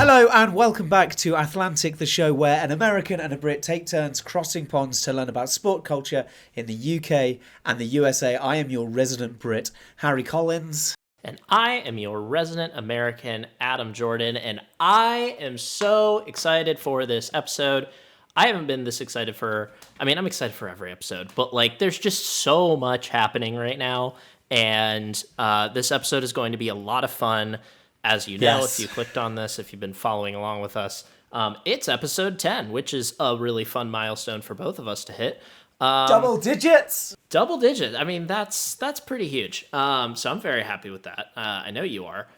Hello and welcome back to Athlantic, the show where an American and a Brit take turns crossing ponds to learn about sport culture in the UK and the USA. I am your resident Brit, Harry Collins. And I am your resident American, Adam Jordan, and I am so excited for this episode. I haven't been this excited I'm excited for every episode, but there's just so much happening right now, and this episode is going to be a lot of fun. As you know, Yes. if you clicked on this, if you've been following along with us, it's episode 10, which is a really fun milestone for both of us to hit. Double digits! Double digit. I mean, that's pretty huge. So I'm very happy with that. I know you are.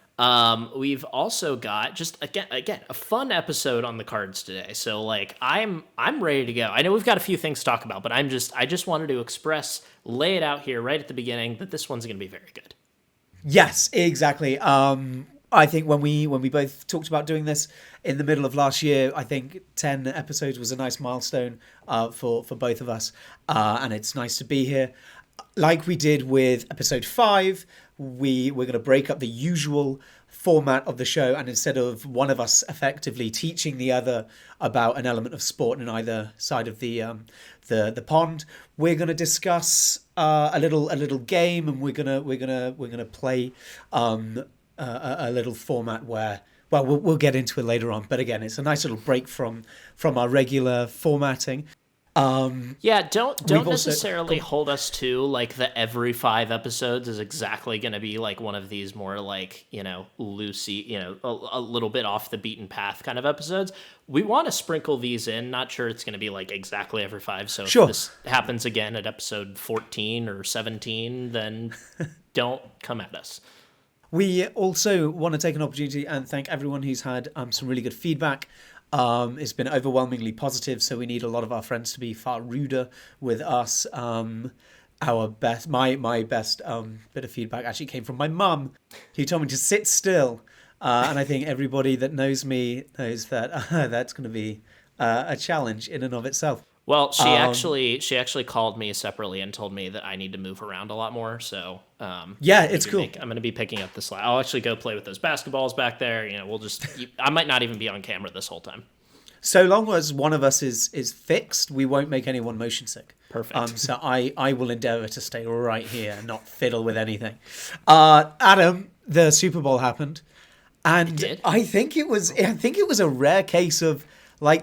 We've also got just again a fun episode on the cards today. So I'm ready to go. I know we've got a few things to talk about, but I just wanted to lay it out here right at the beginning that this one's going to be very good. Yes, exactly. I think when we both talked about doing this in the middle of last year, I think 10 episodes was a nice milestone for both of us. And it's nice to be here. Like we did with episode 5, we're going to break up the usual format of the show, and instead of one of us effectively teaching the other about an element of sport in either side of the pond, we're going to discuss a little game, and we're gonna play a little format where, well, we'll get into it later on. But again, it's a nice little break from our regular formatting. Don't necessarily hold us to the every 5 episodes is exactly going to be one of these more loosey, a little bit off the beaten path kind of episodes. We want to sprinkle these in. Not sure it's going to be exactly every 5. So Sure. If this happens again at episode 14 or 17, then don't come at us. We also want to take an opportunity and thank everyone who's had some really good feedback. It's been overwhelmingly positive, so we need a lot of our friends to be far ruder with us. My best bit of feedback actually came from my mum, who told me to sit still. And I think everybody that knows me knows that that's going to be a challenge in and of itself. Well, she actually called me separately and told me that I need to move around a lot more. So yeah, it's cool. I'm going to be picking up the slack. I'll actually go play with those basketballs back there. I might not even be on camera this whole time. So long as one of us is fixed, we won't make anyone motion sick. Perfect. So I will endeavour to stay right here and not fiddle with anything. Adam, the Super Bowl happened, and It did? I think it was a rare case of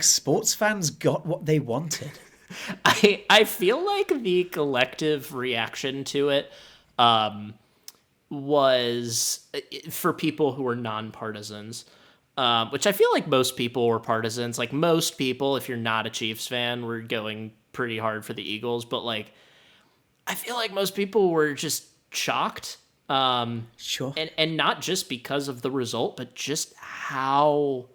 sports fans got what they wanted. I feel like the collective reaction to it was for people who were non-partisans, which I feel like most people were partisans. Most people, if you're not a Chiefs fan, were going pretty hard for the Eagles. But I feel like most people were just shocked. Sure. And not just because of the result, but just how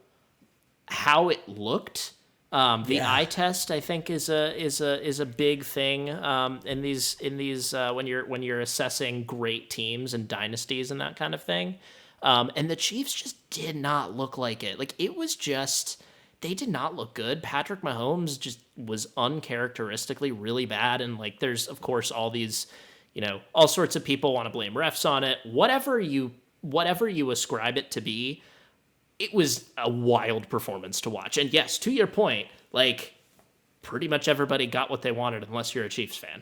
it looked. Eye test, I think, is a big thing in these when you're assessing great teams and dynasties and that kind of thing. And the Chiefs just did not look like it. It was just, they did not look good. Patrick Mahomes just was uncharacteristically really bad. And there's of course all these, all sorts of people want to blame refs on it. Whatever you ascribe it to be, it was a wild performance to watch. And yes, to your point, pretty much everybody got what they wanted unless you're a Chiefs fan.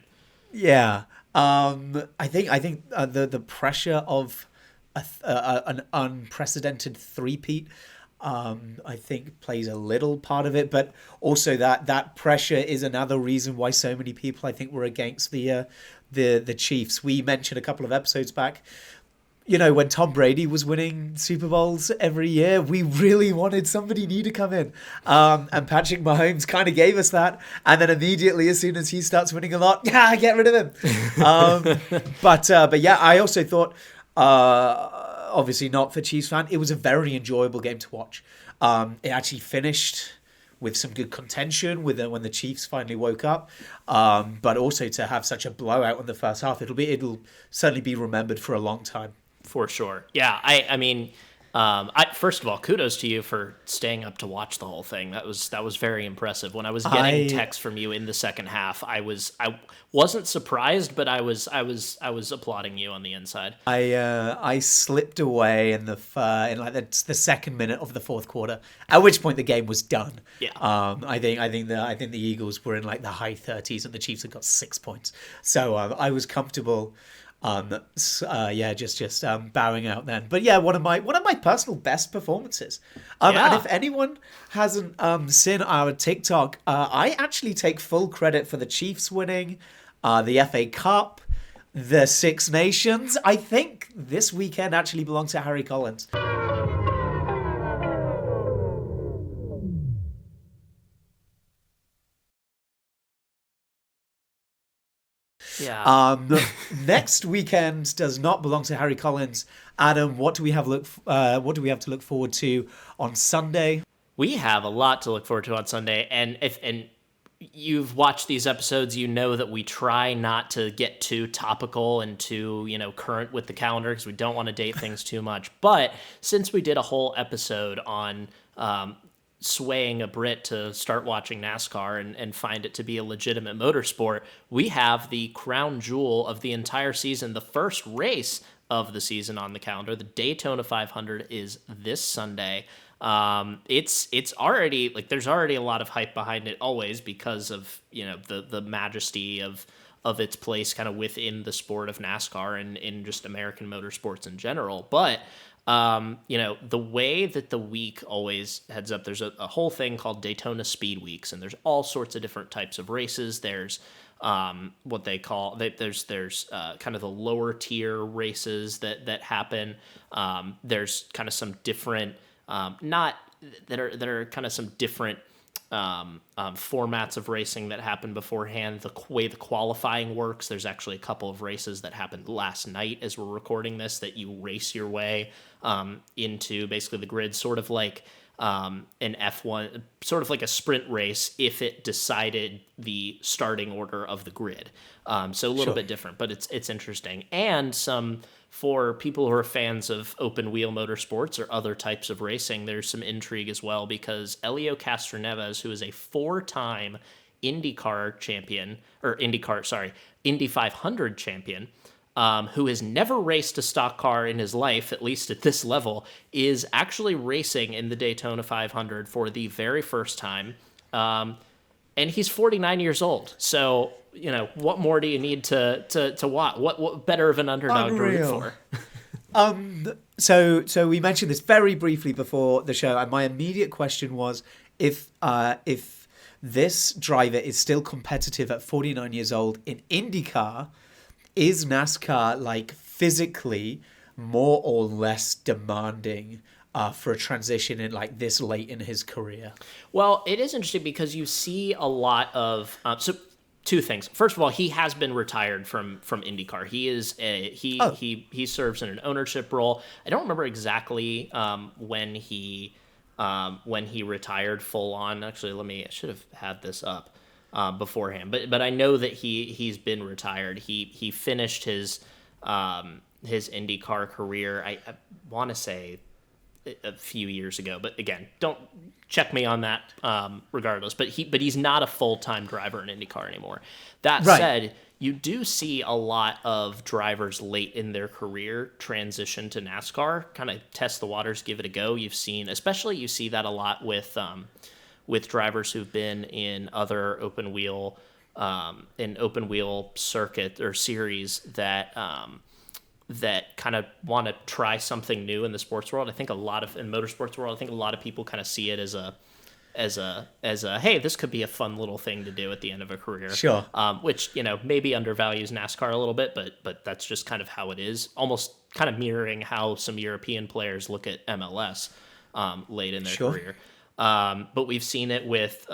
Yeah. I think the pressure of an unprecedented three-peat, I think plays a little part of it, but also that pressure is another reason why so many people, I think, were against the Chiefs. We mentioned a couple of episodes back, when Tom Brady was winning Super Bowls every year, we really wanted somebody new to come in. And Patrick Mahomes kind of gave us that. And then immediately, as soon as he starts winning a lot, get rid of him. But yeah, I also thought, obviously not for Chiefs fan, it was a very enjoyable game to watch. It actually finished with some good contention when the Chiefs finally woke up. But also to have such a blowout in the first half, it'll certainly be remembered for a long time. For sure. Yeah, I mean, First of all, kudos to you for staying up to watch the whole thing. That was very impressive. When I was getting I texts from you in the second half, I wasn't surprised, but I was applauding you on the inside. I slipped away in in like the second minute of the fourth quarter, at which point the game was done. Yeah. I think the Eagles were in like the high 30s and the Chiefs had got 6 points, so I was comfortable. Yeah, just bowing out then. But yeah, one of my personal best performances. And Yeah. if anyone hasn't seen our TikTok, I actually take full credit for the Chiefs winning, the FA Cup, the Six Nations. I think this weekend actually belongs to Harry Collins. Yeah. Next weekend does not belong to Harry Collins. Adam, what do we have to look forward to on Sunday? We have a lot to look forward to on Sunday, and if and you've watched these episodes, you know that we try not to get too topical and too, current with the calendar because we don't want to date things too much. But since we did a whole episode on swaying a Brit to start watching NASCAR and find it to be a legitimate motorsport, we have the crown jewel of the entire season, the first race of the season on the calendar. The Daytona 500 is this Sunday. It's already like there's already a lot of hype behind it always because of the majesty of its place kind of within the sport of NASCAR and in just American motorsports in general. But the way that the week always heads up, there's a whole thing called Daytona Speed Weeks, and there's all sorts of different types of races. There's what they call there's kind of the lower tier races that happen. There's kind of some different not that are kind of some different formats of racing that happen beforehand. The way the qualifying works, there's actually a couple of races that happened last night as we're recording this that you race your way into basically the grid, sort of like an F1, sort of like a sprint race if it decided the starting order of the grid. So a little Sure. bit different, but it's interesting. And some for people who are fans of open wheel motorsports or other types of racing, there's some intrigue as well because Elio Castroneves, who is a four-time IndyCar champion, or IndyCar, sorry, Indy 500 champion, who has never raced a stock car in his life, at least at this level, is actually racing in the Daytona 500 for the very first time. And he's 49 years old. So, what more do you need to watch? What better of an underdog to root Unreal. for? So we mentioned this very briefly before the show, and my immediate question was if this driver is still competitive at 49 years old in IndyCar, is NASCAR like physically more or less demanding for a transition in like this late in his career? Well, it is interesting because you see a lot of so two things. First of all, he has been retired from IndyCar. He serves in an ownership role. I don't remember exactly when he retired full on. Actually, I should have had this up beforehand, but I know that he's been retired. He finished his IndyCar career. I want to say a few years ago, but again, don't check me on that. Regardless, but he's not a full-time driver in IndyCar anymore. That Right. said, you do see a lot of drivers late in their career transition to NASCAR, kind of test the waters, give it a go. You see that a lot with drivers who've been in other open wheel circuit or series that kind of want to try something new in the sports world. I think in motorsports world, I think a lot of people kind of see it as a hey, this could be a fun little thing to do at the end of a career. Sure. Which maybe undervalues NASCAR a little bit, but that's just kind of how it is. Almost kind of mirroring how some European players look at MLS late in their Sure. career. But we've seen it with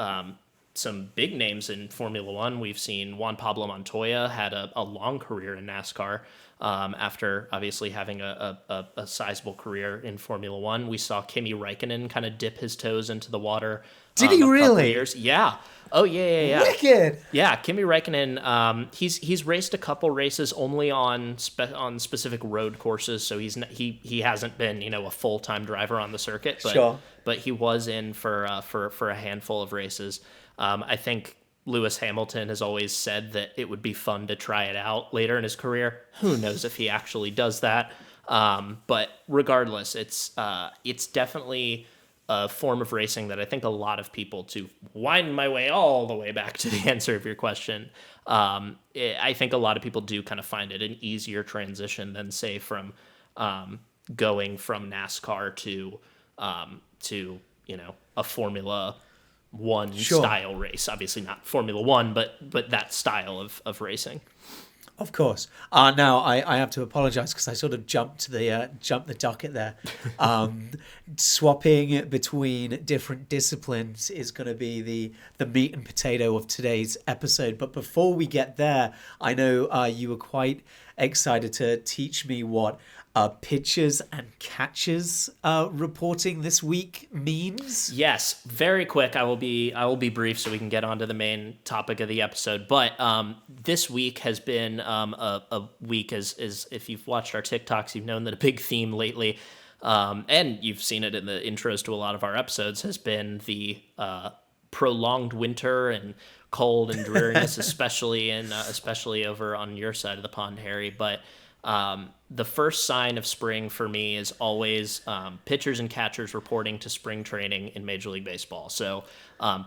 some big names in Formula One. We've seen Juan Pablo Montoya had a long career in NASCAR after obviously having a sizable career in Formula One. We saw Kimi Räikkönen kind of dip his toes into the water. Did he a couple really? years. Yeah. Oh yeah. Wicked. Yeah, Kimi Räikkönen. He's raced a couple races only on specific road courses, so he hasn't been a full-time driver on the circuit. But, Sure. But he was in for a handful of races. I think Lewis Hamilton has always said that it would be fun to try it out later in his career. Who knows if he actually does that? But regardless, it's definitely a form of racing that I think a lot of people, to wind my way all the way back to the answer of your question, I think a lot of people do kind of find it an easier transition than, say, from going from NASCAR to a Formula One style race. Obviously not Formula One, but that style of racing. Of course. Now I have to apologise because I sort of jumped the docket there. Swapping between different disciplines is going to be the meat and potato of today's episode. But before we get there, I know you were quite excited to teach me what pitchers and catchers reporting this week means. Yes, very quick. I will be brief so we can get on to the main topic of the episode. But this week has been a week, as if you've watched our TikToks, you've known that a big theme lately, and you've seen it in the intros to a lot of our episodes, has been the prolonged winter and cold and dreariness, especially over on your side of the pond, Harry. But the first sign of spring for me is always pitchers and catchers reporting to spring training in Major League Baseball. So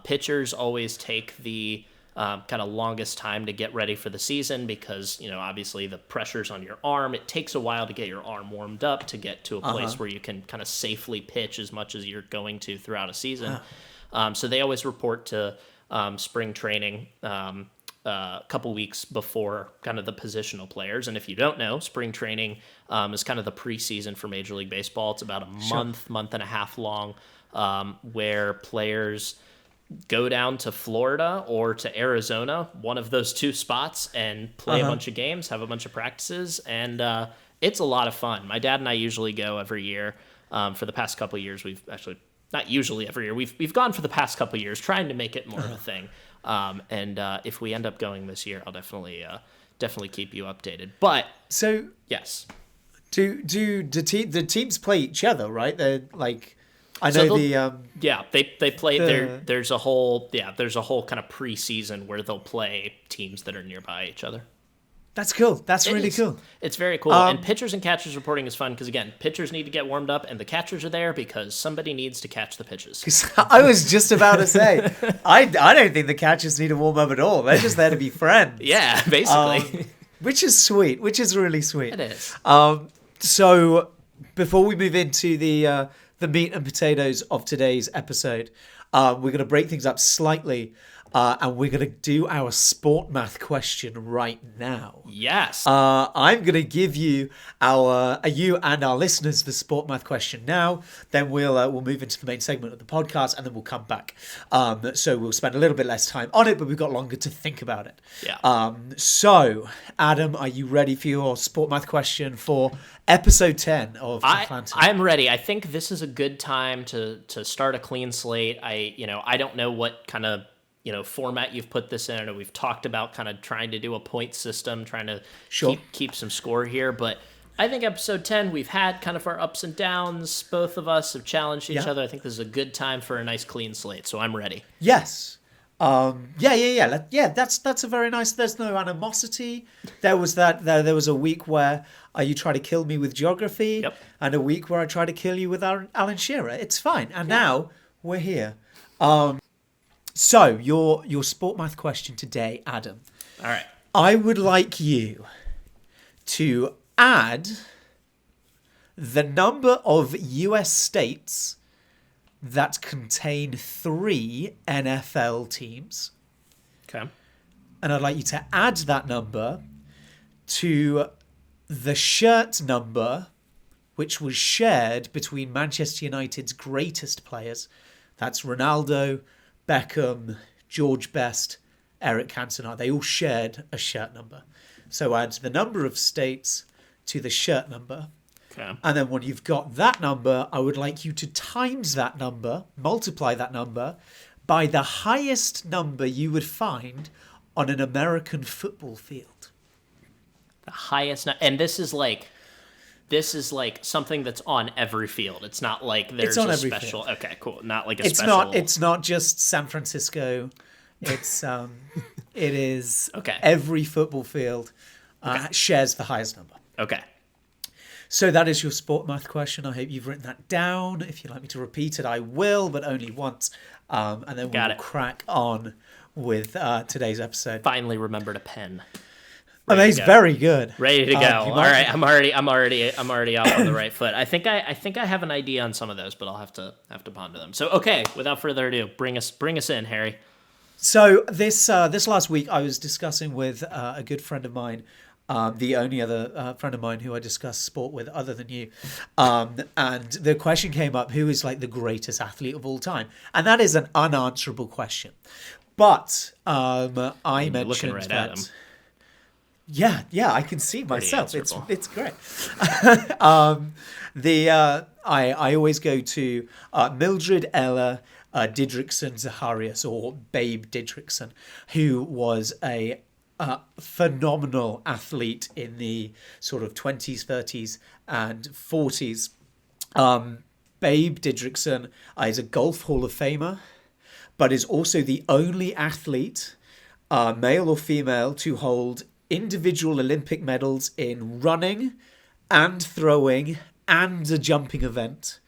pitchers always take the kind of longest time to get ready for the season because, obviously the pressure's on your arm. It takes a while to get your arm warmed up to get to a place where you can kind of safely pitch as much as you're going to throughout a season. So they always report to spring training a couple weeks before kind of the positional players. And if you don't know, spring training is kind of the preseason for Major League Baseball. It's about a month and a half long, where players go down to Florida or to Arizona, one of those two spots, and play a bunch of games, have a bunch of practices, and it's a lot of fun. My dad and I usually go every year. For the past couple of years, we've actually, not usually every year, we've gone for the past couple of years, trying to make it more of a thing. And if we end up going this year, I'll definitely keep you updated. But so yes, do the teams play each other, right? They're like, I know they play. There's a whole kind of preseason where they'll play teams that are nearby each other. That's cool. That's really cool. It's very cool. And pitchers and catchers reporting is fun because, again, pitchers need to get warmed up and the catchers are there because somebody needs to catch the pitches. I was just about to say, I don't think the catchers need to warm up at all. They're just there to be friends. Yeah, basically. Which is sweet. Which is really sweet. It is. So before we move into the meat and potatoes of today's episode, we're going to break things up slightly. And we're going to do our sport math question right now. Yes. I'm going to give you you and our listeners the sport math question now. Then we'll move into the main segment of the podcast, and then we'll come back. So we'll spend a little bit less time on it, but we've got longer to think about it. Yeah. So, Adam, are you ready for your sport math question for episode 10 of Athlantic? I'm ready. I think this is a good time to start a clean slate. I don't know what kind of format you've put this in. I know we've talked about kind of trying to do a point system, trying to keep some score here, but I think episode 10, we've had kind of our ups and downs. Both of us have challenged each other. I think this is a good time for a nice clean slate, so I'm ready. Yes. Yeah. That's a very nice. There's no animosity. There was a week where you try to kill me with geography, and a week where I try to kill you with Alan Shearer. It's fine. And now we're here. So, your sport math question today, Adam. All right. I would like you to add the number of US states that contain 3 NFL teams. Okay. And I'd like you to add that number to the shirt number which was shared between Manchester United's greatest players. That's Ronaldo, Beckham, George Best, Eric Cantona. They all shared a shirt number. So add the number of states to the shirt number. Okay. And then when you've got that number, I would like you to times that number, multiply that number by the highest number you would find on an American football field. The highest, and this is like something that's on every field. It's not like there's on a every special. field. Okay, cool. Not like a special. It's not just San Francisco. It's it is Okay. Every football field shares the highest number. Okay. So that is your sport math question. I hope you've written that down. If you'd like me to repeat it, I will, but only once. And then we'll crack on with today's episode. Finally remembered a pen. Amazing, very good. Ready to go. All right, I'm already off on the right foot. I think I have an idea on some of those, but I'll have to ponder them. So okay, without further ado, bring us in, Harry. So this last week, I was discussing with a good friend of mine, the only other friend of mine who I discuss sport with other than you, and the question came up: who is like the greatest athlete of all time? And that is an unanswerable question. But I mentioned right that. At him. Yeah, I can see myself. It's great. I always go to Mildred Ella Didrikson Zacharias, or Babe Didrikson, who was a phenomenal athlete in the sort of 20s, 30s, and 40s. Babe Didrikson is a Golf Hall of Famer, but is also the only athlete, male or female, to hold individual Olympic medals in running and throwing and a jumping event.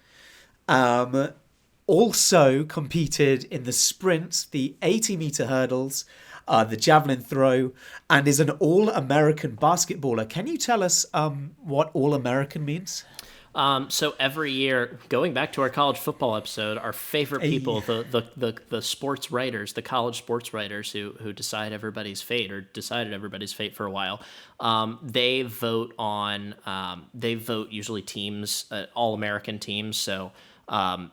Also competed in the sprint, the 80-meter hurdles, the javelin throw, and is an All-American basketballer. Can you tell us what All-American means? So every year, going back to our college football episode, our favorite people, the sports writers, the college sports writers who decide everybody's fate, or decided everybody's fate for a while, they vote usually teams, All-American teams. So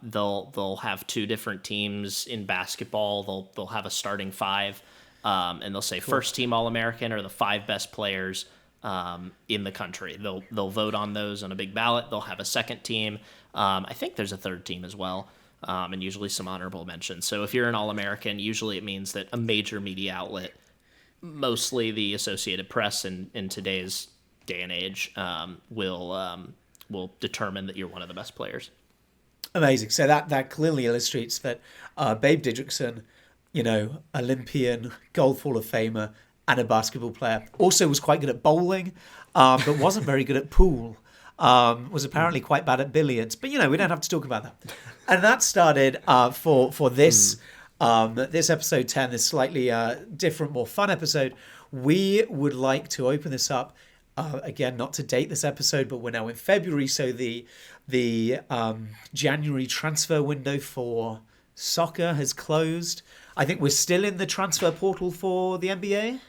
they'll have two different teams in basketball. They'll have a starting five, and they'll say first team All-American are the five best players in the country. They'll vote on those on a big ballot. They'll have a second team. I think there's a third team as well, and usually some honorable mentions. So if you're an All-American, usually it means that a major media outlet, mostly the Associated Press in today's day and age, will determine that you're one of the best players. Amazing. So that clearly illustrates that Babe Didrikson, Olympian, Golf Hall of Famer, and a basketball player. Also was quite good at bowling, but wasn't very good at pool. Was apparently quite bad at billiards. But, we don't have to talk about that. And that started for this this episode 10, this slightly different, more fun episode. We would like to open this up, again, not to date this episode, but we're now in February. So the January transfer window for soccer has closed. I think we're still in the transfer portal for the NBA.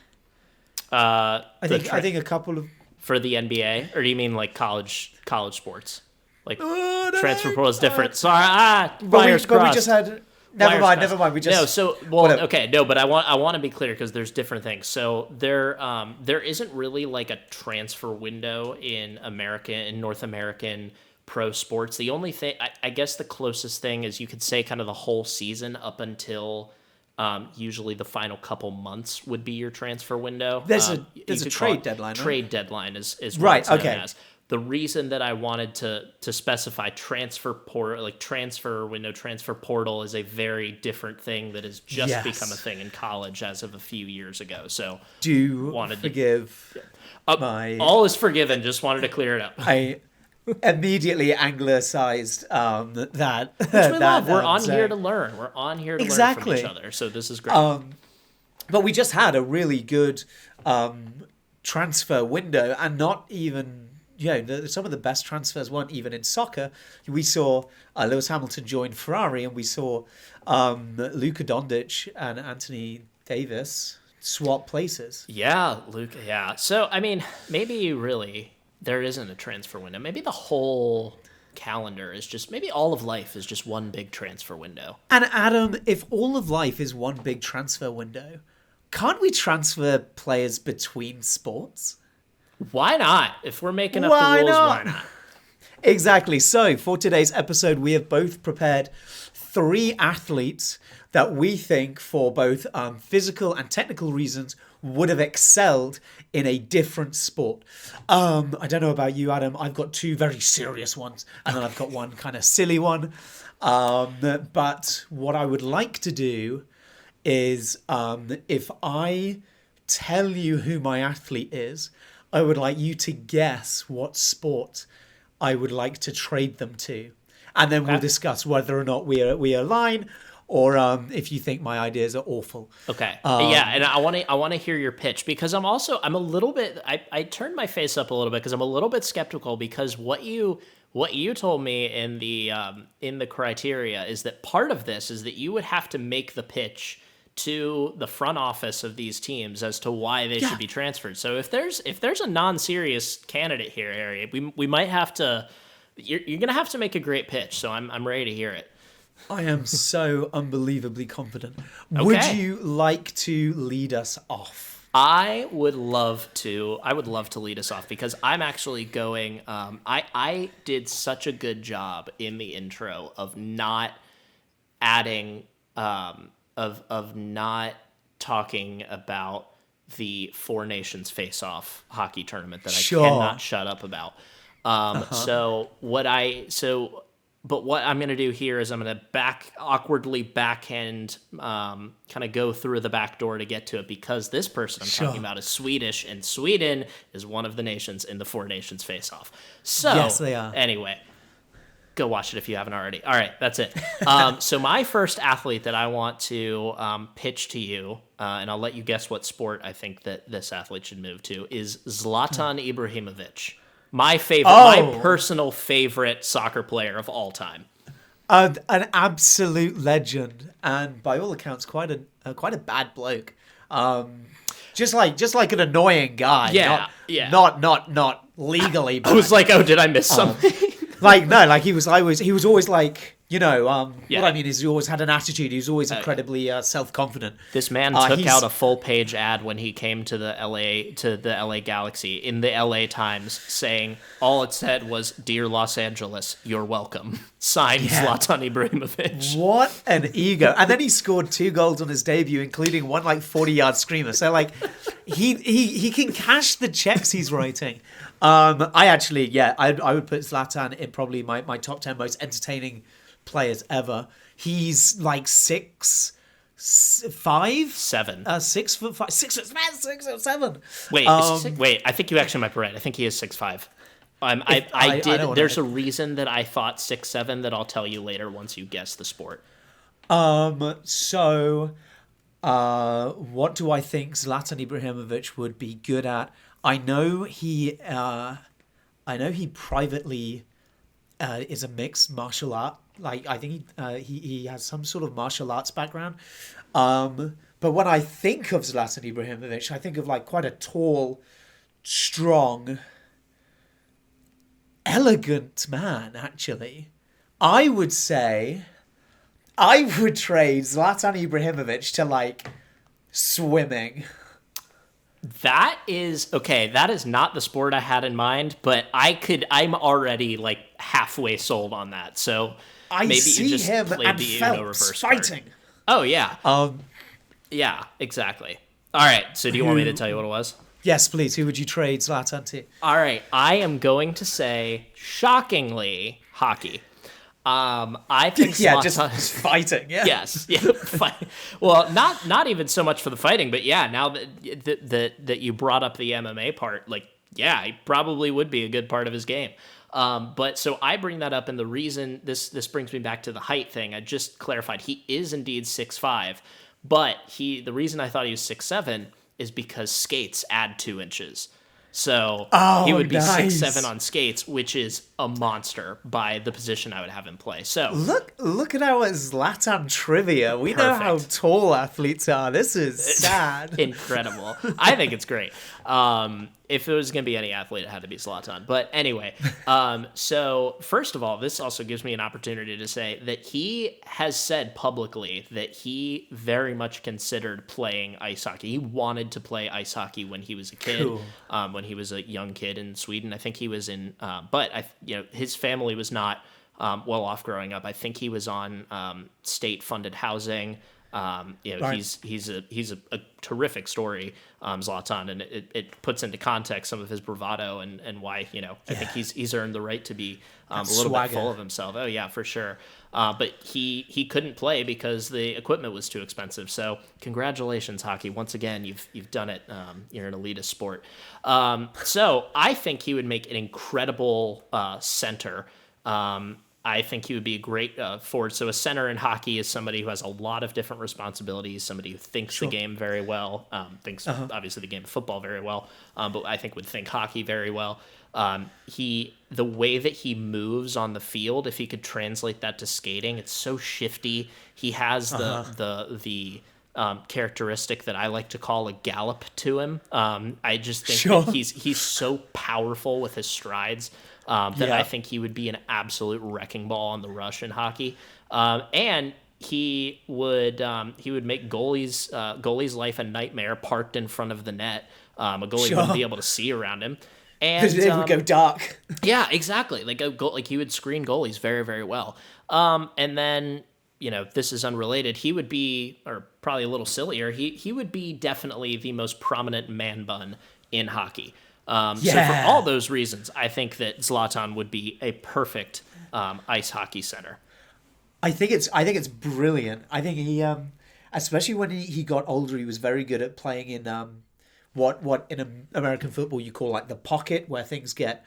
I think a couple of for the NBA, or do you mean like college sports? Like transfer portal is different. Sorry, wires crossed. But we just had. Never mind. We just but I want to be clear because there's different things. So there isn't really like a transfer window in North American pro sports. The only thing, I guess, the closest thing is you could say kind of the whole season up until. Usually the final couple months would be your transfer window. There's a trade deadline. Trade deadline is right. What it's known known as. The reason that I wanted to specify transfer window, transfer portal is a very different thing that has just become a thing in college as of a few years ago. So all is forgiven. Just wanted to clear it up. I immediately anglicized that. Which we love. We're on here to learn. We're on here to learn from each other. So this is great. But we just had a really good transfer window, and not even some of the best transfers weren't even in soccer. We saw Lewis Hamilton join Ferrari, and we saw Luka Doncic and Anthony Davis swap places. Yeah, Luka. Yeah. So I mean, maybe really. There isn't a transfer window. Maybe the whole calendar is just maybe all of life is just one big transfer window. And Adam, if all of life is one big transfer window, can't we transfer players between sports? Why not? If we're making up Why the rules, not? why not? Exactly. So for today's episode, we have both prepared 3 athletes that we think, for both physical and technical reasons, would have excelled in a different sport. I don't know about you, Adam. I've got 2 very serious ones, and then I've got one kind of silly one. But what I would like to do is, if I tell you who my athlete is, I would like you to guess what sport I would like to trade them to. And then we'll discuss whether or not we align, or if you think my ideas are awful. Okay. Yeah, and I want to hear your pitch, because I'm a little bit I turned my face up a little bit because I'm a little bit skeptical, because what you told me in the criteria is that part of this is that you would have to make the pitch to the front office of these teams as to why they should be transferred. So if there's a non-serious candidate here, Harry, we might have to. You're gonna have to make a great pitch. So I'm ready to hear it. I am so unbelievably confident. Okay. Would you like to lead us off? I would love to lead us off, because I'm actually going. I did such a good job in the intro of not adding. Of not talking about the Four Nations face-off hockey tournament that I cannot shut up about. But what I'm going to do here is I'm going to awkwardly backhand, kind of go through the back door to get to it, because this person I'm talking about is Swedish, and Sweden is one of the nations in the Four Nations face-off. So, yes, they are. Anyway, go watch it if you haven't already. All right, that's it. So my first athlete that I want to pitch to you, and I'll let you guess what sport I think that this athlete should move to, is Zlatan Ibrahimovic. My personal favorite soccer player of all time. An absolute legend, and by all accounts, quite a bad bloke. Just like an annoying guy. Not legally bad. I was like, oh, did I miss something? He was always like, what I mean is he always had an attitude. He was always incredibly self-confident. This man took out a full-page ad when he came to the LA Galaxy in the LA Times, saying all it said was, "Dear Los Angeles, you're welcome." Signed, Zlatan Ibrahimovic. What an ego! And then he scored 2 goals on his debut, including one 40-yard screamer. So he can cash the checks he's writing. I would put Zlatan in probably my top 10 most entertaining players ever. He's 6'5", 7, 6'5", 6'7". Wait, I think you actually might be right. I think he is 6'5". I did. There's a reason that I thought 6'7" that I'll tell you later once you guess the sport. So, what do I think Zlatan Ibrahimovic would be good at? I know he privately is a mixed martial art. I think he has some sort of martial arts background. But when I think of Zlatan Ibrahimovic, I think of quite a tall, strong, elegant man. Actually, I would say I would trade Zlatan Ibrahimovic to swimming. That is okay. That is not the sport I had in mind, but I'm already halfway sold on that. So maybe you just played the Uno reverse fighting. Card. Oh yeah. Yeah, exactly. All right. So do you want me to tell you what it was? Yes, please. Who would you trade Zlatan to? All right. I am going to say, shockingly, hockey. I think Zlatan... just fighting. Yeah. Yes. Yeah. Well, not even so much for the fighting, but now that you brought up the MMA part, he probably would be a good part of his game. But so I bring that up, and the reason this brings me back to the height thing, I just clarified he is indeed 6'5", but the reason I thought he was 6'7" is because skates add 2 inches. So he would be 6'7" on skates, which is a monster by the position I would have him play. So look at our Zlatan trivia. We know how tall athletes are. This is sad. Incredible. I think it's great. if it was going to be any athlete, it had to be Zlatan. But anyway, so first of all, this also gives me an opportunity to say that he has said publicly that he very much considered playing ice hockey. He wanted to play ice hockey when he was a kid, Cool. when he was a young kid in Sweden. I think he was in, but his family was not well off growing up. I think he was on state funded housing. Right. He's a terrific story, Zlatan, and it puts into context some of his bravado and why I think he's earned the right to be a little swagger. bit full of himself. Oh yeah, for sure. But he couldn't play because the equipment was too expensive. So congratulations, hockey. Once again, you've done it. You're an elitist sport. So I think he would make an incredible center. I think he would be a great forward. So a center in hockey is somebody who has a lot of different responsibilities, somebody who thinks the game very well, thinks obviously the game of football very well, but I think would think hockey very well. The way that he moves on the field, if he could translate that to skating, it's so shifty. He has the characteristic that I like to call a gallop to him. I just think that he's so powerful with his strides. That I think he would be an absolute wrecking ball on the rush in hockey, and he would make goalie's life a nightmare parked in front of the net. A goalie wouldn't be able to see around him, and It would go dark. yeah, exactly. Like he would screen goalies very, very well. And then this is unrelated. He would be, or probably a little sillier. He would be definitely the most prominent man bun in hockey. So for all those reasons, I think that Zlatan would be a perfect ice hockey center. I think it's brilliant. I think he, especially when he got older, he was very good at playing in what in American football you call like the pocket, where things get,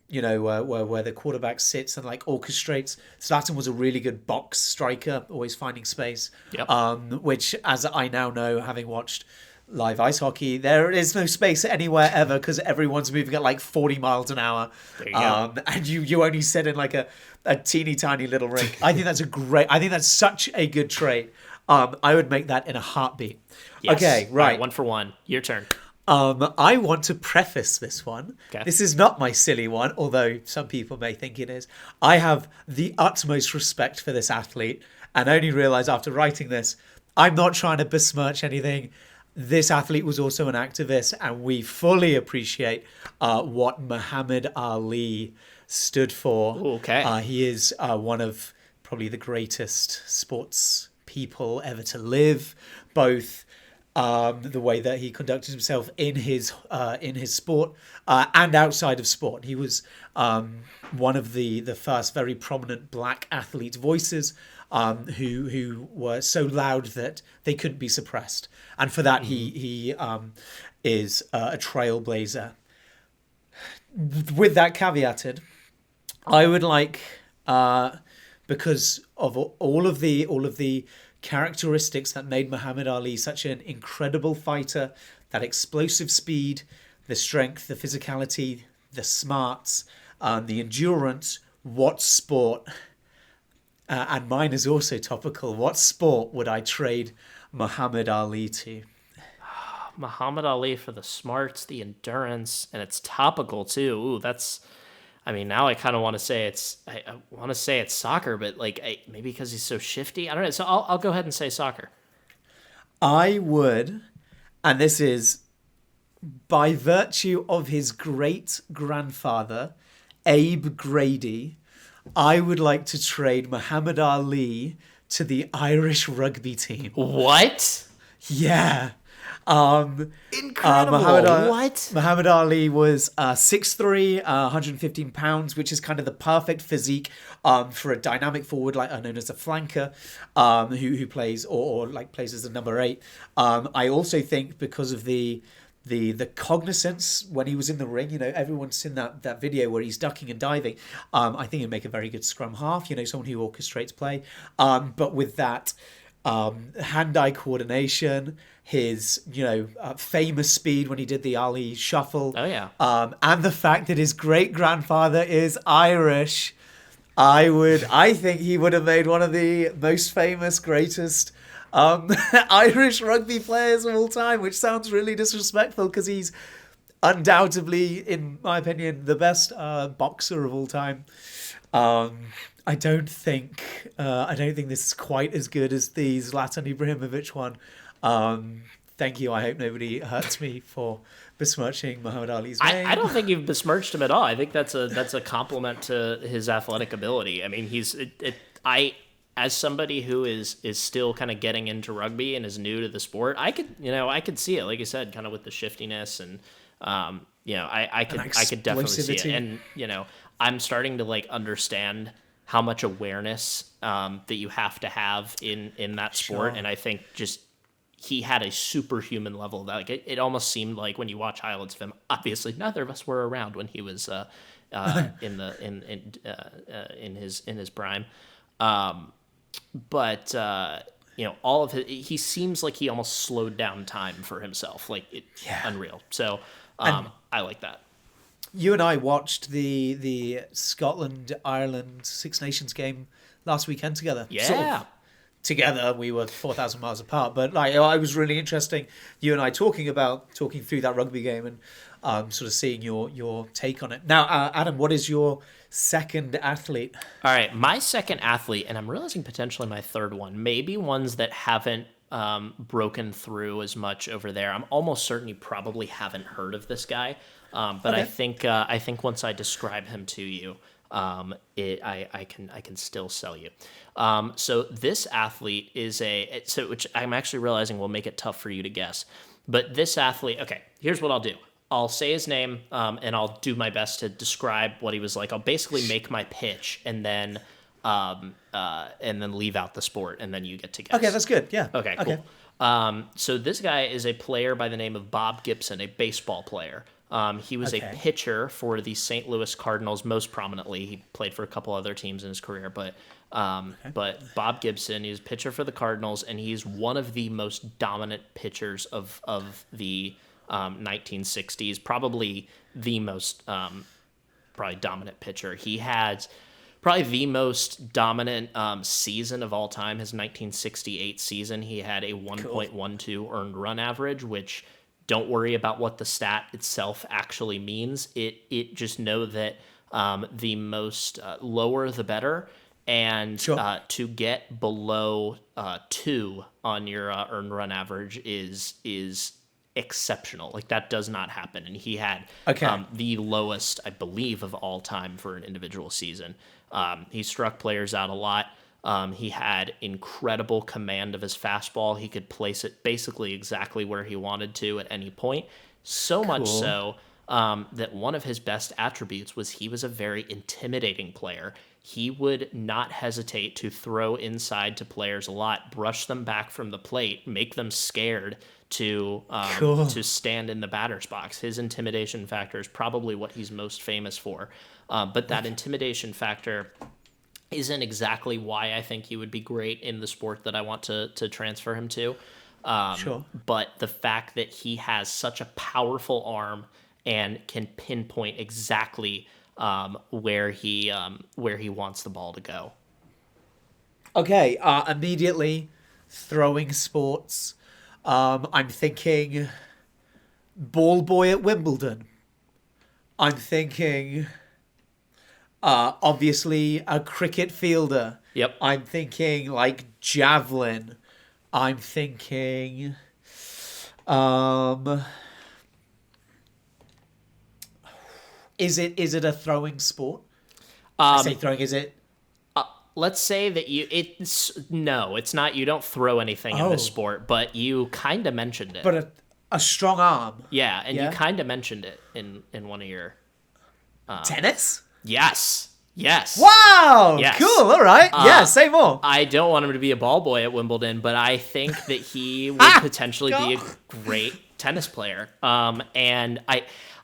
where the quarterback sits and like orchestrates. Zlatan was a really good box striker, always finding space. Yep. Which, as I now know, having watched live ice hockey, there is no space anywhere ever because everyone's moving at like 40 miles an hour. There you go. And you only sit in like a teeny tiny little rink. I think that's such a good trait. I would make that in a heartbeat. Yes. Okay, All right. 1 for 1. Your turn. I want to preface this one. Okay. This is not my silly one, although some people may think it is. I have the utmost respect for this athlete and only realize after writing this, I'm not trying to besmirch anything. This athlete was also an activist, and we fully appreciate what Muhammad Ali stood for. Ooh, okay. He is one of probably the greatest sports people ever to live, both the way that he conducted himself in his sport and outside of sport. He was one of the first very prominent black athlete voices who were so loud that they couldn't be suppressed. And for that, he is a trailblazer. With that caveated, I would like, because of all of the characteristics that made Muhammad Ali such an incredible fighter, that explosive speed, the strength, the physicality, the smarts, the endurance, what sport, and mine is also topical, what sport would I trade Muhammad Ali to? Muhammad Ali for the smarts, the endurance, and it's topical too. Ooh, that's. I mean, now I kind of want to say I want to say it's soccer, but maybe because he's so shifty. I don't know. So I'll go ahead and say soccer. I would, and this is by virtue of his great grandfather, Abe Grady. I would like to trade Muhammad Ali to the Irish rugby team. What? Yeah. Incredible. Muhammad Ali was 6'3", 115 pounds, which is kind of the perfect physique for a dynamic forward, like known as a flanker, who plays or plays as a number 8. I also think because of the cognizance when he was in the ring, everyone's seen that video where he's ducking and diving. I think he'd make a very good scrum half, someone who orchestrates play. But with that hand-eye coordination, his famous speed when he did the Ali shuffle. Oh yeah. And the fact that his great grandfather is Irish, I think he would have made one of the most famous, greatest Irish rugby players of all time, which sounds really disrespectful because he's undoubtedly, in my opinion, the best boxer of all time. Um, I don't think this is quite as good as the Zlatan Ibrahimovic one. Thank you. I hope nobody hurts me for besmirching Muhammad Ali's I name. don't think you've besmirched him at all. I think that's a compliment to his athletic ability. I mean, I as somebody who is still kind of getting into rugby and is new to the sport, I could see it, like you said, kind of with the shiftiness and And I could definitely see it. explosivity. And I'm starting to like understand how much awareness that you have to have in that sport, Sure. and I think just he had a superhuman level that like it almost seemed like when you watch highlights of him. Obviously, neither of us were around when he was in his prime, but all of he seems like he almost slowed down time for himself, like Yeah. unreal. So And I like that. you and I watched the Scotland Ireland Six Nations game last weekend together. Sort Yeah. of together. We were 4,000 miles apart, but like I was really interesting. You and I talking through that rugby game and sort of seeing your take on it. Now, Adam, what is your second athlete? All right, my second athlete, and I'm realizing potentially my third one, maybe ones that haven't broken through as much over there. I'm almost certain you probably haven't heard of this guy, but Okay. I think once I describe him to you, I can still sell you. So this athlete is which I'm actually realizing will make it tough for you to guess. But this athlete, okay, here's what I'll do. I'll say his name, and I'll do my best to describe what he was like. I'll basically make my pitch, and then leave out the sport, and then you get to Okay, guess. that's good. Yeah. Okay, Okay. cool. So this guy is a player by the name of Bob Gibson, a baseball player. He was a Okay. pitcher for the St. Louis Cardinals, most prominently. He played for a couple other teams in his career, but Bob Gibson, he's a pitcher for the Cardinals, and he's one of the most dominant pitchers of the 1960s, probably the most probably dominant pitcher. He had probably the most dominant season of all time. His 1968 season, he had a Cool. 1.12 earned run average, which don't worry about what the stat itself actually means. It just know that the most lower the better, and Sure. to get below 2 on your earned run average is exceptional. Like that does not happen, and he had Okay. the lowest, I believe, of all time for an individual season. He struck players out a lot. He had incredible command of his fastball. He could place it basically exactly where he wanted to at any point. So much Cool. so that one of his best attributes was he was a very intimidating player. He would not hesitate to throw inside to players a lot, brush them back from the plate, make them scared Cool. to stand in the batter's box. His intimidation factor is probably what he's most famous for. But that intimidation factor isn't exactly why I think he would be great in the sport that I want to transfer him to. Sure. But the fact that he has such a powerful arm and can pinpoint exactly where he wants the ball to go. Okay. Immediately throwing sports. I'm thinking ball boy at Wimbledon. I'm thinking obviously a cricket fielder. Yep. I'm thinking like javelin. I'm thinking um is it a throwing sport? I say throwing, is it? Let's say that it's not. You don't throw anything in this Oh, sport, but you kind of mentioned it. but a strong arm. Yeah, and you Yeah. kind of mentioned it in one of your. Tennis? Yes. Yes. Wow! Yes. Cool, all right. Yeah, say more. I don't want him to be a ball boy at Wimbledon, but I think that he would potentially be a God. great tennis player. And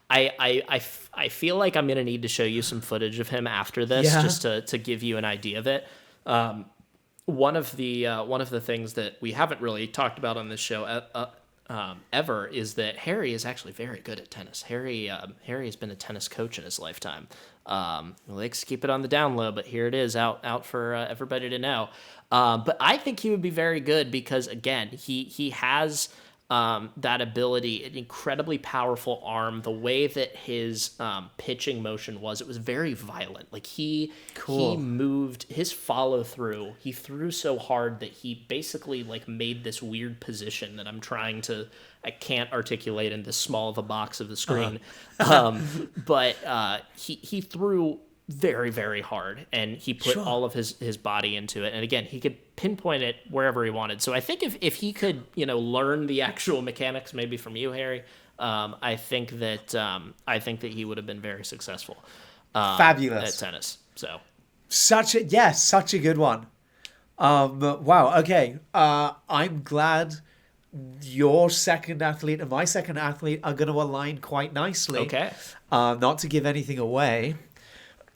I feel like I'm gonna need to show you some footage of him after this, Yeah. just to give you an idea of it. One of the things that we haven't really talked about on this show ever is that Harry is actually very good at tennis. Harry has been a tennis coach in his lifetime. He likes to keep it on the down low, but here it is out for everybody to know. But I think he would be very good because again, he has that ability, an incredibly powerful arm, the way that his pitching motion was, it was very violent. Like he Cool. moved his follow through. He threw so hard that he basically like made this weird position that I can't articulate in this small of a box of the screen. But he threw very, very hard, and he put all of his body into it. And again, he could pinpoint it wherever he wanted. So I think if he could, learn the actual mechanics, maybe from you, Harry, I think that he would have been very successful. Fabulous At tennis. So such a good one. Wow. Okay. I'm glad your second athlete and my second athlete are going to align quite nicely. Okay. Not to give anything away.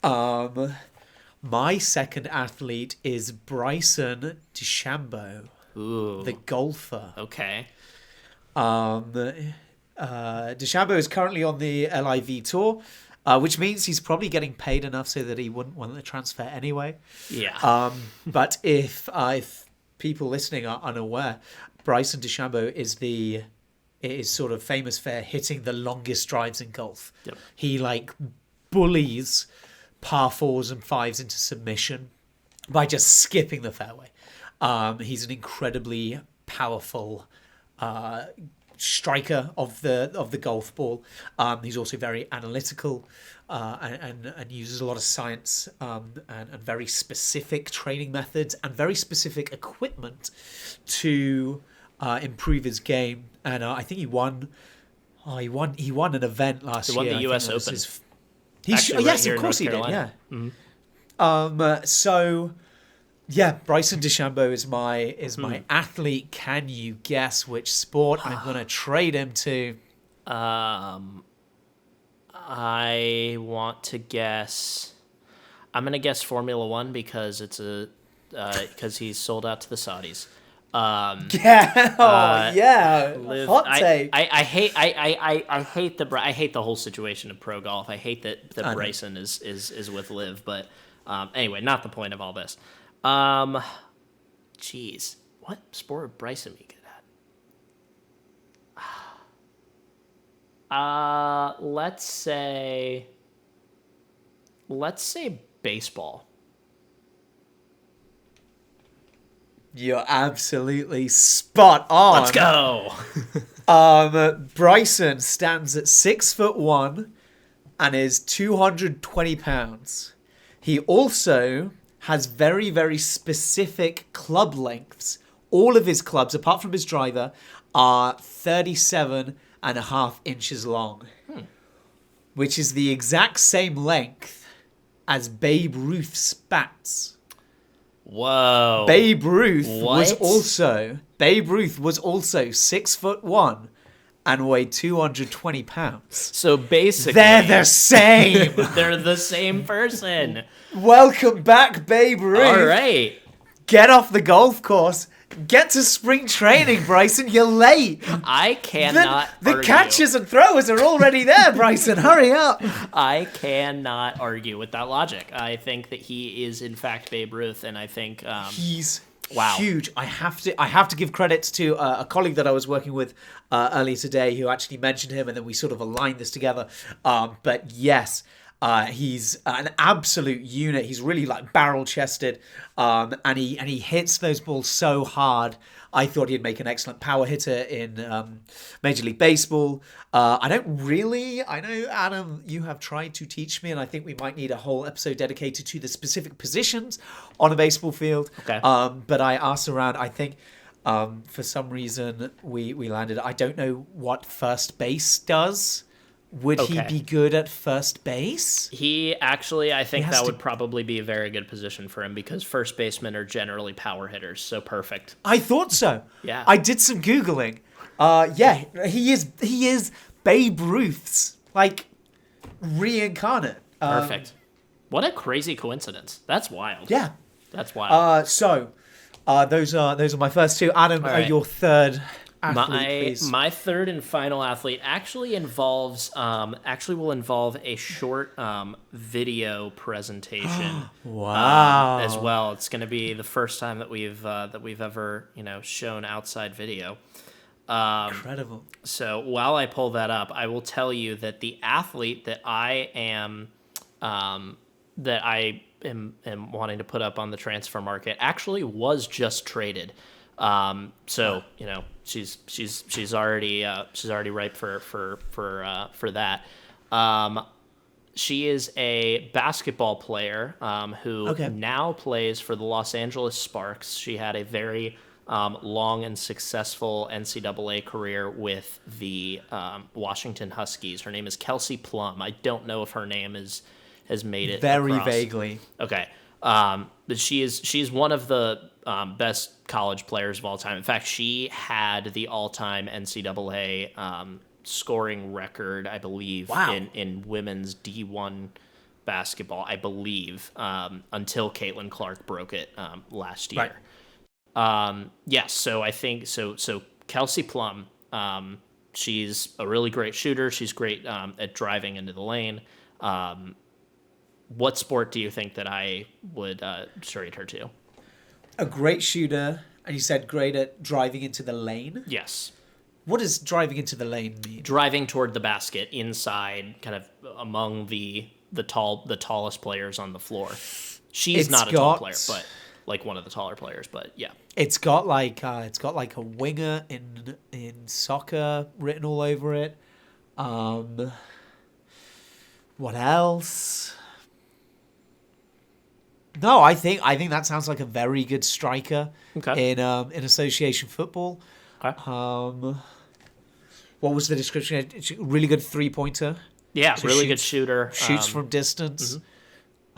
My second athlete is Bryson DeChambeau, Ooh. the golfer. Okay. DeChambeau is currently on the LIV tour, which means he's probably getting paid enough so that he wouldn't want to transfer anyway. Yeah. But if people listening are unaware, Bryson DeChambeau is sort of famous for hitting the longest drives in golf. Yep. He bullies par 4s and 5s into submission by just skipping the fairway. He's an incredibly powerful striker of the golf ball. He's also very analytical and uses a lot of science and very specific training methods and very specific equipment to improve his game. And I think he won an event last year. He won the U.S. Open. Yes, of course he did. Yeah. Mm-hmm. So, yeah, Bryson DeChambeau is my athlete. Can you guess which sport I'm going to trade him to? I want to guess. I'm going to guess Formula One because because he's sold out to the Saudis. Yeah. Hot take. I hate the whole situation of pro golf. I hate that Bryson is with Liv, but anyway, not the point of all this. Jeez, what sport would Bryson be good at? Let's say baseball. You're absolutely spot on. Let's go. Bryson stands at 6'1" and is 220 pounds. He also has very, very specific club lengths. All of his clubs, apart from his driver, are 37.5 inches long, which is the exact same length as Babe Ruth's bats. Whoa. Babe Ruth was also 6'1" and weighed 220 pounds. So basically, they're the same. They're the same person. Welcome back, Babe Ruth. All right. Get off the golf course. Get to spring training, Bryson. You're late. I cannot The argue. catchers and throwers are already there, Bryson. Hurry up. I cannot argue with that logic. I think that he is, in fact, Babe Ruth, and I think he's wow. huge. I have to give credits to a colleague that I was working with earlier today who actually mentioned him, and then we sort of aligned this together. But yes, he's an absolute unit. He's really barrel chested, and he hits those balls so hard. I thought he'd make an excellent power hitter in Major League Baseball. I know, Adam, you have tried to teach me, and I think we might need a whole episode dedicated to the specific positions on a baseball field. Okay. But I asked around. I think for some reason we landed. I don't know what first base does. Would he be good at first base? He actually, I think that would probably be a very good position for him because first basemen are generally power hitters, so perfect. I thought so. Yeah. I did some Googling. Yeah, he is Babe Ruth's, reincarnate. Perfect. What a crazy coincidence. That's wild. Yeah. That's wild. Those are my first two. Adam, right. Your third athlete, please. My third and final athlete actually will involve a short video presentation. Wow. As well. It's going to be the first time that we've ever shown outside video. Incredible. So while I pull that up, I will tell you that the athlete that I am wanting to put up on the transfer market actually was just traded. So she's already ripe for that. She is a basketball player who Okay. now plays for the Los Angeles Sparks. She had a very long and successful NCAA career with the Washington Huskies. Her name is Kelsey Plum. I don't know if her name has made it Very across. vaguely. Okay. But she's one of the best college players of all time. In fact, she had the all-time NCAA scoring record, I believe, Wow. in women's D1 basketball, I believe, until Caitlin Clark broke it last year. Right. Yes, so I think so. Kelsey Plum, she's a really great shooter. She's great at driving into the lane. What sport do you think that I would trade her to? A great shooter, and you said great at driving into the lane. Yes. What does driving into the lane mean? Driving toward the basket inside, kind of among the tallest players on the floor. She's not a tall player, but like one of the taller players. But yeah, it's got like a winger in soccer written all over it. What else? No, I think that sounds like a very good striker in association football. Okay. What was the description? Really good 3-pointer. Yeah, so really good shooter. Shoots from distance.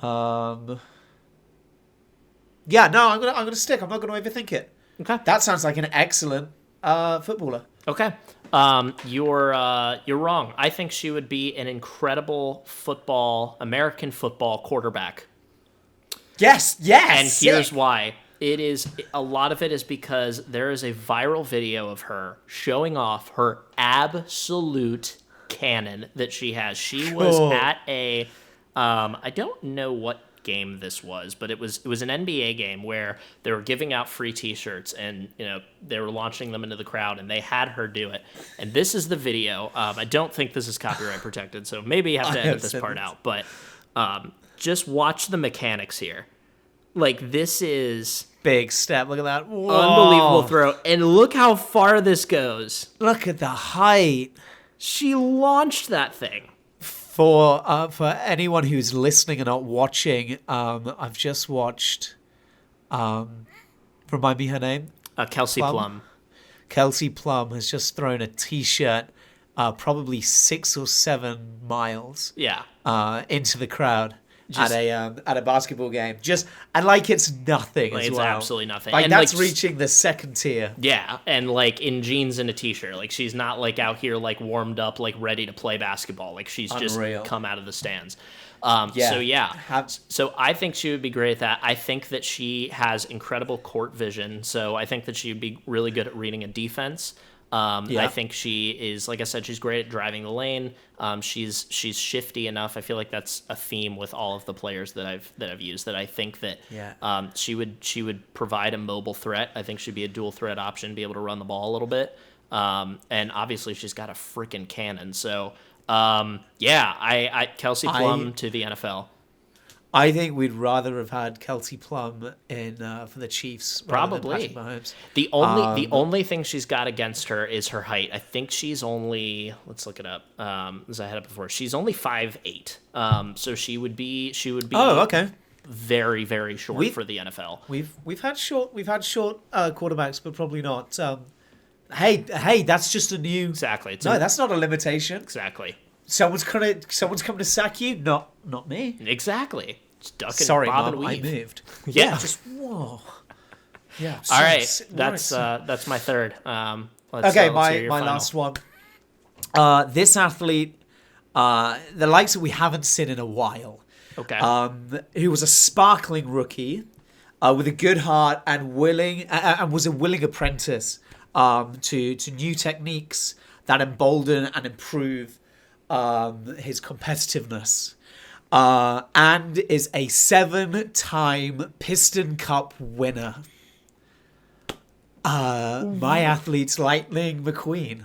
Mm-hmm. Yeah, no, I'm gonna stick. I'm not gonna overthink it. Okay. That sounds like an excellent footballer. Okay. You're wrong. I think she would be an incredible American football quarterback. Yes. And here's why. A lot of it is because there is a viral video of her showing off her absolute cannon that she has. She was at a, I don't know what game this was, but it was an NBA game where they were giving out free T-shirts, and they were launching them into the crowd, and they had her do it. And this is the video. I don't think this is copyright protected, so maybe you have to edit this part out. But just watch the mechanics here. Like, this is big step. Look at that. Whoa. Unbelievable throw. And look how far this goes. Look at the height. She launched that thing. For anyone who's listening and not watching, I've just watched. Remind me her name. Kelsey Plum. Kelsey Plum has just thrown a T-shirt, probably 6 or 7 miles. Yeah. Into the crowd. At a basketball game, and like it's nothing as it's well. Absolutely nothing. Like, and that's reaching the second tier. Yeah, and like in jeans and a t-shirt. Like, she's not like out here like warmed up, like ready to play basketball. Like, she's Unreal. Just come out of the stands. So I think she would be great at that. I think that she has incredible court vision. So I think that she would be really good at reading a defense. I think she is, like I said, she's great at driving the lane. She's shifty enough. I feel like that's a theme with all of the players that I've used. That I think that she would provide a mobile threat. I think she'd be a dual threat option, be able to run the ball a little bit. And obviously she's got a freaking cannon. So Kelsey Plum to the NFL. I think we'd rather have had Kelsey Plum in for the Chiefs. Probably. The only thing she's got against her is her height. I think she's only, let's look it up. As I had it before, she's only 5'8". So she would be. Oh, okay. Very, very short for the NFL. We've had short quarterbacks, but probably not. Hey, that's just a new. Exactly. That's not a limitation. Exactly. Someone's coming to sack you. Not me. Exactly. Just duck and Sorry, bob and Mom, weave. I moved. Yeah. Just whoa. Yeah. All right. That's my third. My last one. This athlete, the likes that we haven't seen in a while. Okay. Who was a sparkling rookie, with a good heart and was a willing apprentice to new techniques that embolden and improve his competitiveness, and is a 7-time Piston Cup winner. My athlete's Lightning McQueen.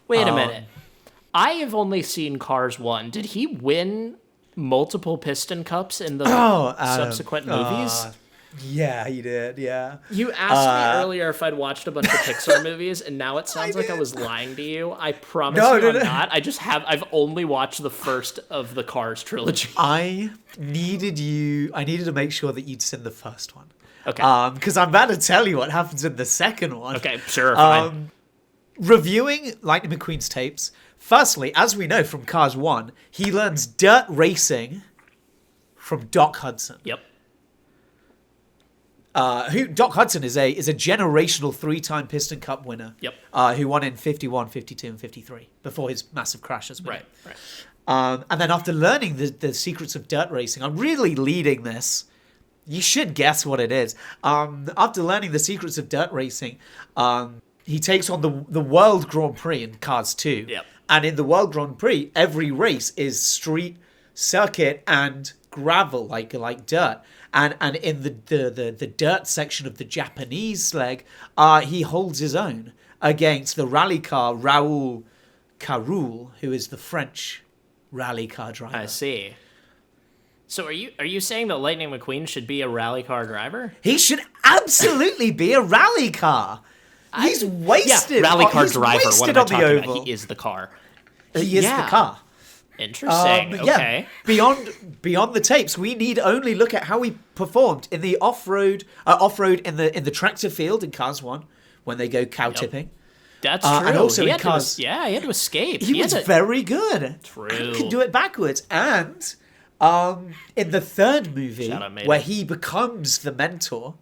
Wait a minute. I have only seen Cars 1. Did he win multiple Piston Cups in the subsequent movies? Yeah, he did. Yeah. You asked me earlier if I'd watched a bunch of Pixar movies, and now it sounds like I was lying to you. I promise No, you no, I'm no. not. I've only watched the first of the Cars trilogy. I needed to make sure that you'd seen the first one. Okay. Because I'm about to tell you what happens in the second one. Okay, sure, fine. Reviewing Lightning McQueen's tapes, firstly, as we know from Cars 1, he learns dirt racing from Doc Hudson. Yep. Doc Hudson is a generational 3-time Piston Cup winner. Yep. Who won in 51, 52, and 53 before his massive crashes. Right. And then after learning the secrets of dirt racing, I'm really leading this. You should guess what it is. After learning the secrets of dirt racing, he takes on the World Grand Prix in Cars 2. Yep. And in the World Grand Prix, every race is street, circuit, and gravel, like dirt. And in the dirt section of the Japanese leg, he holds his own against the rally car Raoul Caroul, who is the French rally car driver. I see. So are you saying that Lightning McQueen should be a rally car driver? He should absolutely be a rally car. He's wasted. Yeah, rally car he's driver. What wasted am I on the talking oval. about? He is the car. He is the car. Interesting. Okay. Beyond the tapes, we need only look at how he performed in the off-road in the tractor field in Cars 1 when they go cow tipping. That's true. And also he in had Cars, he had to escape. he was very good. True. And can do it backwards. And in the third movie, where he becomes the mentor,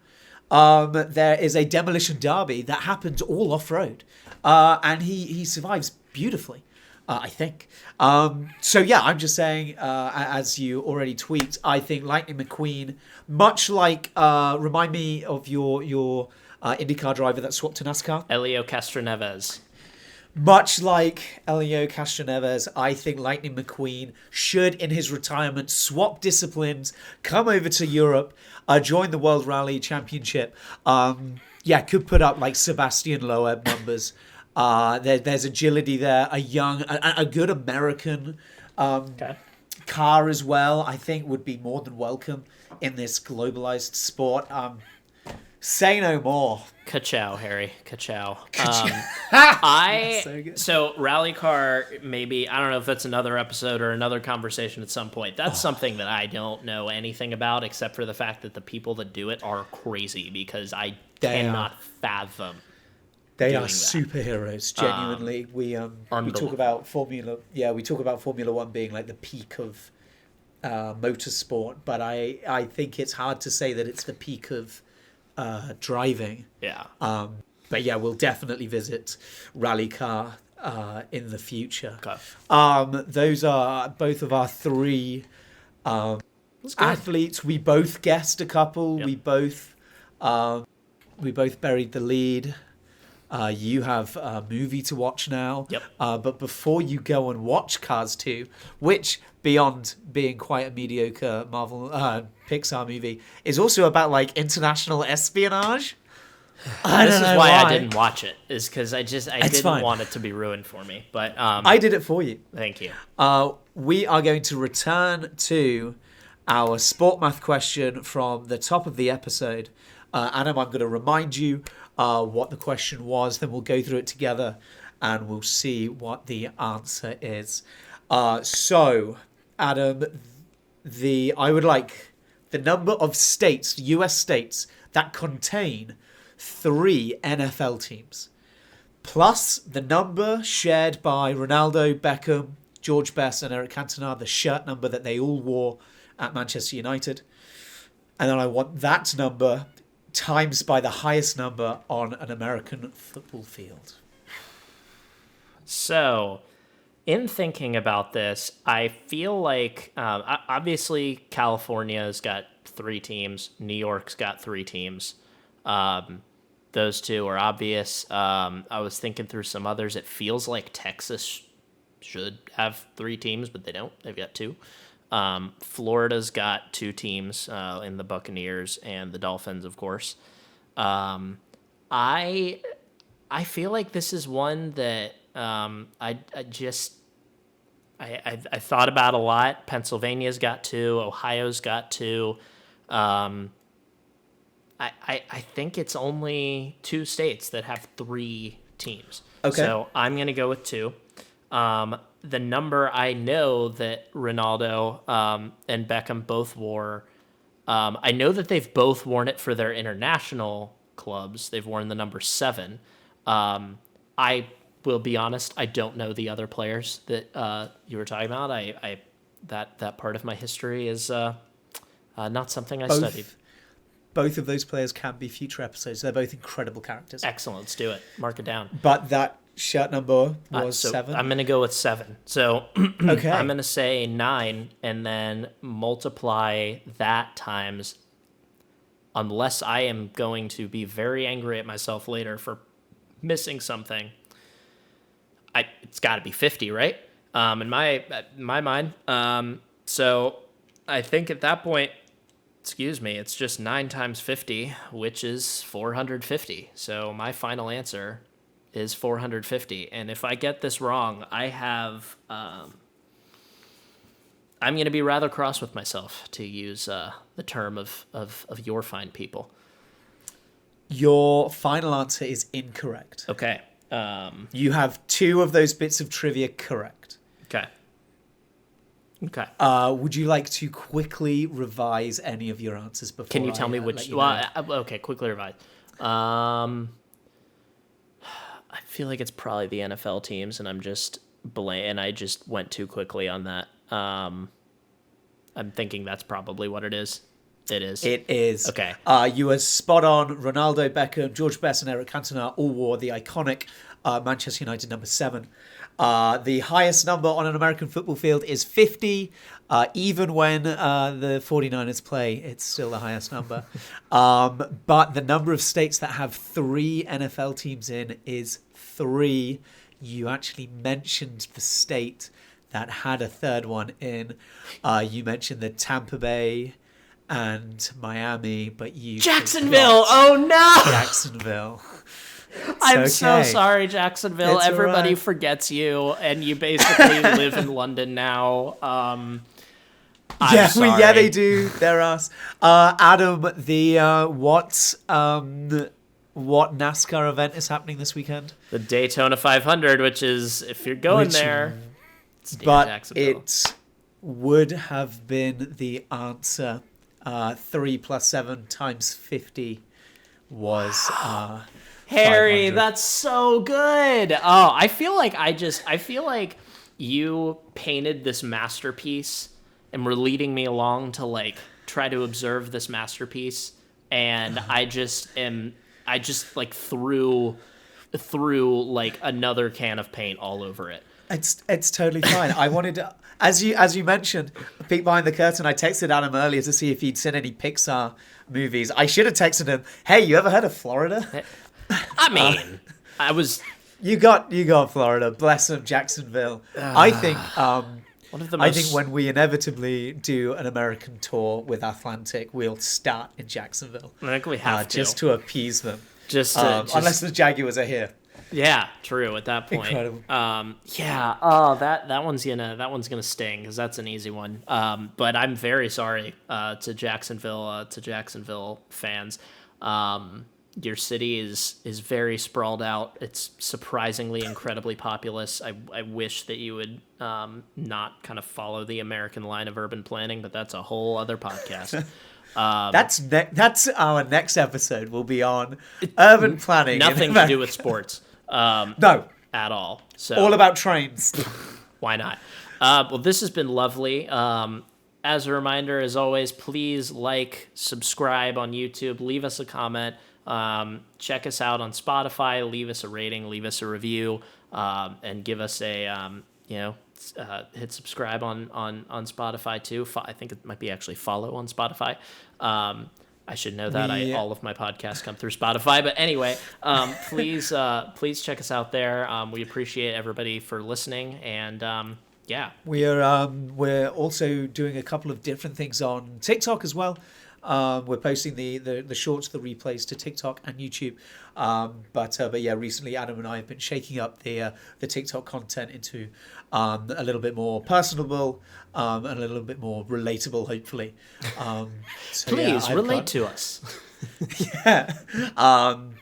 there is a demolition derby that happens all off-road. And he survives beautifully. I think. So yeah, I'm just saying, as you already tweaked, I think Lightning McQueen, much like, remind me of your IndyCar driver that swapped to NASCAR? Elio Castroneves. Much like Elio Castroneves, I think Lightning McQueen should, in his retirement, swap disciplines, come over to Europe, join the World Rally Championship. Could put up like Sebastian Loeb numbers. There's agility there, a good American car as well, I think would be more than welcome in this globalized sport. Say no more. Ka-chow, Harry. Ka-chow. So good. So rally car, maybe, I don't know if that's another episode or another conversation at some point. That's something that I don't know anything about, except for the fact that the people that do it are crazy, because I cannot fathom. They are superheroes, genuinely. We talk about Formula. Yeah, we talk about Formula One being like the peak of motorsport, but I think it's hard to say that it's the peak of driving. Yeah. But yeah, we'll definitely visit rally car in the future. Okay. Those are both of our three athletes. We both guessed a couple. Yep. We both buried the lead. You have a movie to watch now. Yep. But before you go and watch Cars 2, which, beyond being quite a mediocre Marvel Pixar movie, is also about like international espionage. This is why I didn't watch it, is because I didn't want it to be ruined for me. But I did it for you. Thank you. We are going to return to our sport math question from the top of the episode. Adam, I'm going to remind you what the question was, then we'll go through it together and we'll see what the answer is. So, Adam, I would like the number of states, US states, that contain 3 NFL teams, plus the number shared by Ronaldo, Beckham, George Best, and Eric Cantona, the shirt number that they all wore at Manchester United. And then I want that number times by the highest number on an American football field. So, in thinking about this, I feel like, obviously, California's got 3 teams. New York's got 3 teams. Those 2 are obvious. I was thinking through some others. It feels like Texas should have 3 teams, but they don't. They've got 2. Florida's got 2 teams in the Buccaneers and the Dolphins, of course. I feel like this is one that I thought about a lot. Pennsylvania's got two. Ohio's got two. I think it's only two states that have three teams. Okay. So I'm going to go with two. The number I know that Ronaldo and Beckham both wore, I know that they've both worn it for their international clubs. They've worn the number 7. I will be honest, I don't know the other players that you were talking about. That part of my history is not something I studied. Both of those players can be future episodes. They're both incredible characters. Excellent. Let's do it. Mark it down. But that shirt number was So 7. I'm going to go with 7. So Okay. I'm going to say 9 and then multiply that times, unless I am going to be very angry at myself later for missing something. It's got to be 50, right? In my mind. So I think at that point, it's just 9 times 50, which is 450. So my final answer is 450. And if I get this wrong, I'm going to be rather cross with myself, to use the term of your fine people. Your final answer is incorrect. Okay. You have 2 of those bits of trivia correct. Okay. Would you like to quickly revise any of your answers before? Can you tell me which? Okay, quickly revise. I feel like it's probably the NFL teams, and I just went too quickly on that. I'm thinking that's probably what it is. It is. It is. Okay. You were spot on. Ronaldo, Beckham, George Best, and Eric Cantona all wore the iconic Manchester United number 7. The highest number on an American football field is 50. Even when the 49ers play, it's still the highest number. But the number of states that have 3 NFL teams in is 3. You actually mentioned the state that had a third one in. You mentioned the Tampa Bay and Miami, but you Jacksonville. Oh no, Jacksonville. I'm so sorry, Jacksonville. It's Everybody right. forgets you, and you basically live in London now. I'm sorry. Yeah, they do. They're us. Adam, the what NASCAR event is happening this weekend? The Daytona 500, which is, if you're going there, it's near But Jacksonville. it would have been the answer. 3 plus 7 times 50 was Harry, 500. that's so good. Oh, I feel like you painted this masterpiece and were leading me along to like try to observe this masterpiece, and I just like threw like another can of paint all over it. It's totally fine. I wanted to, as you mentioned, a peek behind the curtain. I texted Adam earlier to see if he'd seen any Pixar movies. I should have texted him, "Hey, you ever heard of Florida?" I mean, You got Florida. Bless him, Jacksonville. I think one of the I think when we inevitably do an American tour with Athlantic, we'll start in Jacksonville. I think we have to, just to appease them. Unless the Jaguars are here. Yeah, true. At that point, Incredible. Yeah. Oh, that one's gonna sting because that's an easy one. But I'm very sorry to Jacksonville fans. Your city is very sprawled out. It's surprisingly incredibly populous. I wish that you would not kind of follow the American line of urban planning, but that's a whole other podcast. That's our next episode. Will be on urban planning. Nothing to do with sports. No, at all. So all about trains. Why not? Well, this has been lovely. As a reminder, as always, please subscribe on YouTube, leave us a comment, check us out on Spotify, leave us a rating, leave us a review, and give us a hit subscribe on Spotify too. I think it might be actually follow on Spotify. I should know that. All of my podcasts come through Spotify. But anyway, please check us out there. We appreciate everybody for listening. And yeah. We're also doing a couple of different things on TikTok as well. We're posting the shorts, the replays to TikTok and YouTube. But yeah, recently Adam and I have been shaking up the TikTok content into a little bit more personable and a little bit more relatable, hopefully. So yeah, Please relate to us. yeah.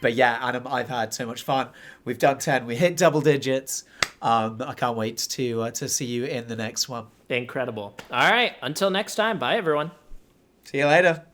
But yeah, Adam, I've had so much fun. We've done 10. We hit double digits. I can't wait to see you in the next one. Incredible. All right. Until next time. Bye, everyone. See you later.